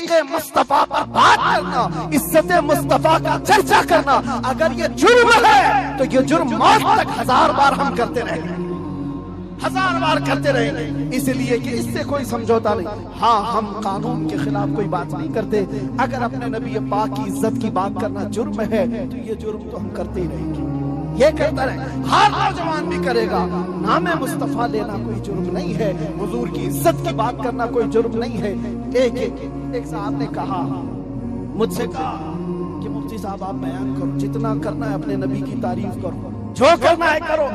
عشق مصطفیٰ پر بات کرنا، عزت مصطفیٰ کا چرچا کرنا اگر یہ جرم ہے تو یہ جرم موت تک 1000 بار ہم کرتے رہیں گے، 1000 بار کرتے رہیں گے، اس لیے کہ اس سے کوئی سمجھوتا نہیں۔ ہاں ہم قانون کے خلاف کوئی بات نہیں کرتے، اگر اپنے نبی پاک کی عزت کی بات کرنا جرم ہے تو یہ جرم تو ہم کرتے ہی رہیں گے، یہ کرتا رہے، ہر نوجوان بھی کرے گا۔ نام مصطفیٰ لینا کوئی جرم نہیں ہے، حضور کی عزت کی بات کرنا کوئی جرم نہیں ہے۔ ایک صاحب نے کہا، مجھ سے کہا کہ مفتی صاحب آپ بیان کرو، جتنا کرنا ہے اپنے نبی کی تعریف کرو، جو کرنا ہے کرو،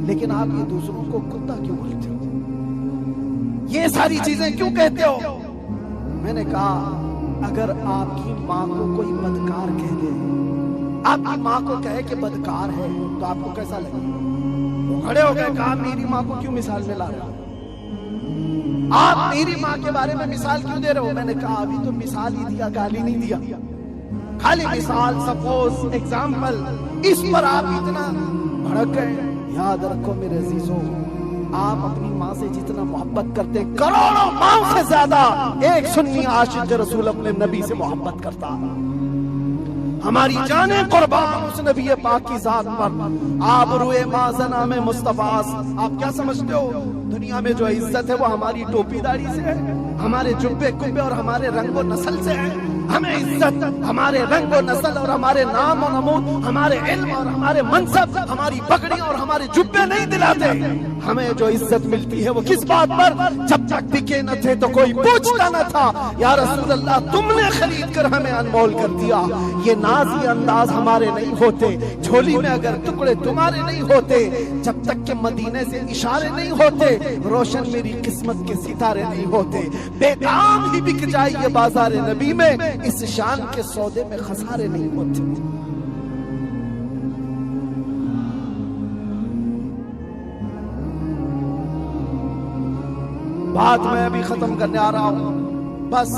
لیکن آپ یہ دوسروں کو کتا کیوں بولتے ہو، یہ ساری چیزیں کیوں کہتے ہو؟ میں نے کہا اگر آپ کی ماں کو کوئی بدکار کہہ دے، آپ کی ماں کو کہے کہ بدکار ہے، تو آپ کو کیسا لگے؟ وہ کھڑے ہو گئے، کہا میری ماں کو کیوں مثال میں لا رہے ہو، آپ میری ماں کے بارے میں مثال کیوں دے رہے ہو؟ میں نے کہا ابھی تو مثال ہی دیا، گالی نہیں دیا، خالی مثال، سپوز، ایگزامپل، اس پر آپ اتنا بھڑک گئے۔ یاد رکھو میرے عزیزوں، آپ اپنی ماں سے جتنا محبت کرتے، کروڑوں ماں سے زیادہ ایک سنی عاشق رسول اپنے نبی سے محبت کرتا۔ ہماری جانیں قربان اس نبی پاک کی ذات پر، آپ روئے مازنا میں مصطفیٰ۔ آپ کیا سمجھتے ہو دنیا میں جو عزت ہے وہ ہماری ٹوپی داڑھی سے ہے، ہمارے جبے کبے اور ہمارے رنگ و نسل سے ہے؟ ہمیں عزت ہمارے رنگ و نسل اور ہمارے نام و نمود، ہمارے علم اور ہمارے منصب، ہماری پگڑیاں اور ہمارے جبے نہیں دلاتے۔ ہمیں جو عزت ملتی ہے وہ کس بات پر؟ جب تک بکے نہ تھے تو کوئی پوچھتا نہ تھا، یا رسول اللہ تم نے خرید کر ہمیں انمول کر دیا۔ یہ نازی انداز ہمارے نہیں ہوتے، جھولی میں اگر ٹکڑے تمہارے نہیں ہوتے، جب تک کہ مدینے سے اشارے نہیں ہوتے، روشن میری قسمت کے ستارے نہیں ہوتے۔ بے دام ہی بک جائے یہ بازار نبی میں، اس شان کے سودے میں خسارے نہیں ہوتے۔ بات میں ابھی ختم کرنے آ رہا ہوں، بس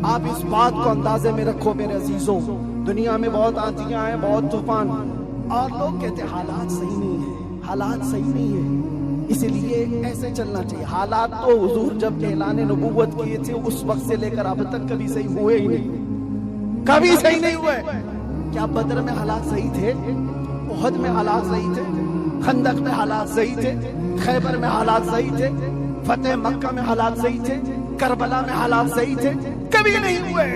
آپ اس بات کو اندازے میں رکھو میرے عزیزوں۔ دنیا میں بہت آندیاں ہیں، بہت طوفان، اور لوگ کہتے ہیں حالات صحیح نہیں ہیں، حالات صحیح نہیں ہیں، اسی لیے ایسے چلنا چاہیے۔ حالات تو حضور جب اعلان نبوت کیے تھے اس وقت سے لے کر اب تک کبھی صحیح ہوئے ہی نہیں، کبھی صحیح نہیں ہوئے۔ کیا بدر میں حالات صحیح تھے؟ احد میں حالات صحیح تھے؟ خندق میں حالات صحیح تھے؟ خیبر میں حالات صحیح تھے؟ فتح مکہ میں حالات صحیح تھے؟ کربلا میں حالات صحیح تھے؟ کبھی نہیں ہوئے۔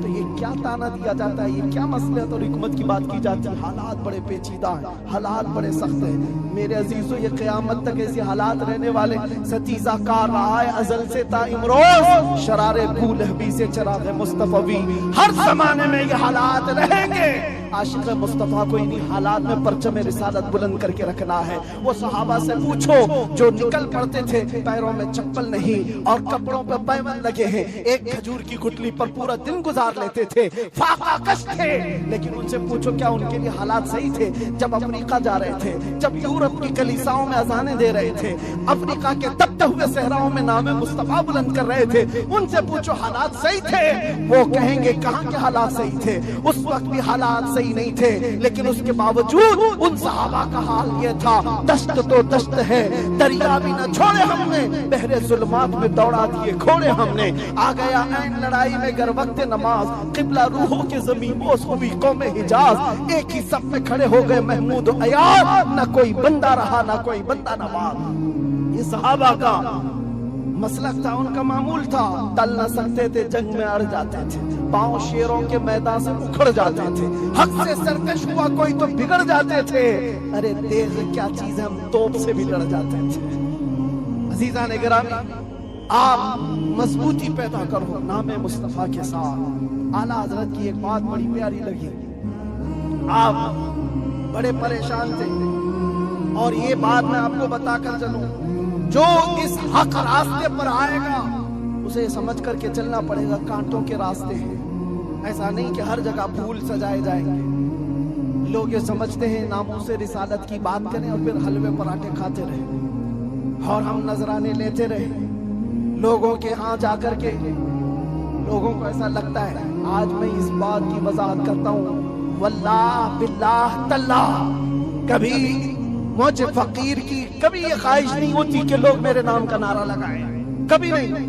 تو یہ کیا تانا دیا جاتا ہے، یہ کیا مصلحت اور حکمت کی بات کی جاتی ہے؟ حالات بڑے پیچیدہ ہیں، حالات بڑے سخت ہیں میرے عزیزوں۔ یہ قیامت تک ایسے حالات رہنے والے، ستیزہ کار رہا ہے ازل سے تا امروز، شرار بو لہبی سے چراغ مصطفی، ہر زمانے میں یہ حالات رہیں گے۔ عاشق مصطفیٰ کو انہی حالات میں پرچم رسالت بلند کر کے رکھنا ہے۔ وہ صحابہ سے پوچھو جو نکل پڑتے تھے، پیروں میں چپل نہیں اور کپڑوں پہ پیوند لگے ہیں، ایک کھجور کی گٹلی پر پورا دن گزار لیتے تھے، فاقہ کش تھے، لیکن ان سے پوچھو کیا ان کے لیے حالات صحیح تھے؟ جب افریقہ جا رہے تھے، جب یورپ کی کلیساؤں میں اذانیں دے رہے تھے، افریقہ کے تپتے ہوئے صحراؤں میں نام مصطفیٰ بلند کر رہے تھے، ان سے پوچھو حالات صحیح تھے؟ وہ کہیں گے کہاں کے حالات صحیح تھے، اس وقت بھی حالات صحیح نہیں تھے، لیکن اس کے باوجود ان صحابہ کا حال یہ تھا، دشت تو دشت ہے، دریا بھی نہ چھوڑے ہم نے، بحر ظلمات میں دوڑا دیے گھوڑے ہم نے، آ گیا عین لڑائی میں گر وقت نماز، قبلہ روحوں کے زمین بوس ہوئی قوم حجاز، ایک ہی صف میں کھڑے ہو گئے محمود و ایاز، نہ کوئی بندہ رہا نہ کوئی بندہ نواز۔ یہ صحابہ کا مسلک تھا، ان کا معمول تھا، ٹل نہ سکتے تھے، جنگ میں اڑ جاتے تھے، پاؤں شیروں کے میدان سے اکھڑ جاتے تھے، حق سے سرکش ہوا کوئی تو بگڑ جاتے تھے، ارے تیز کیا چیز ہے ہم توپ سے بھی لڑ جاتے تھے۔ عزیزان گرامی، آپ مضبوطی پیدا کرو نام مصطفیٰ کے ساتھ۔ اعلیٰ حضرت کی ایک بات بڑی پیاری لگی، آپ بڑے پریشان تھے، اور یہ بات میں آپ کو بتا کر چلوں، جو اس حق راستے پر آئے گا اسے سمجھ کر کے چلنا پڑے گا، کانٹوں کے راستے ہیں، ایسا نہیں کہ ہر جگہ پھول سجائے جائیں گے۔ لوگ یہ سمجھتے ہیں ناموس رسالت کی بات کریں اور پھر حلوے پراٹھے کھاتے رہیں اور ہم نذرانے لیتے رہیں لوگوں کے ہاں جا کر کے۔ لوگوں کو ایسا لگتا ہے، آج میں اس بات کی وضاحت کرتا ہوں، واللہ باللہ تاللہ کبھی مجھے فقیر کی کبھی یہ خواہش نہیں ہوتی کہ لوگ میرے نام کا نعرہ لگائیں، کبھی نہیں۔